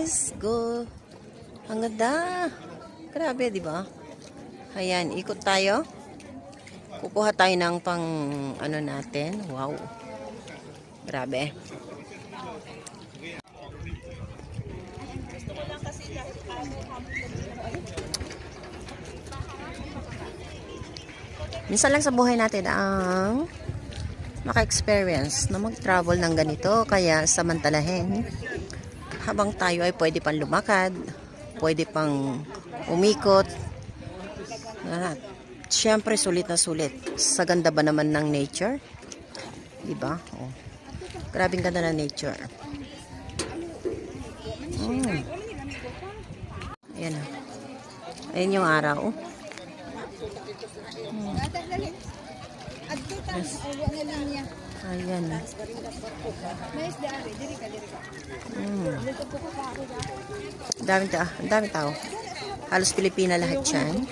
guys, go. Ang ganda. Grabe, di ba? Ayan, ikot tayo. Kukuha tayo ng pang ano natin. Wow. Grabe. Minsan lang sa buhay natin ang maka-experience na mag-travel ng ganito, kaya samantalahin habang tayo ay pwede pang lumakad, pwede pang umikot. Siyempre sulit na sulit sa ganda ba naman ng nature, diba? Oh. Grabing ganda ng nature. Ayan na. Ayan yung araw. Yes. Ayan na. Daming tao. Halos Pilipina lahat yan.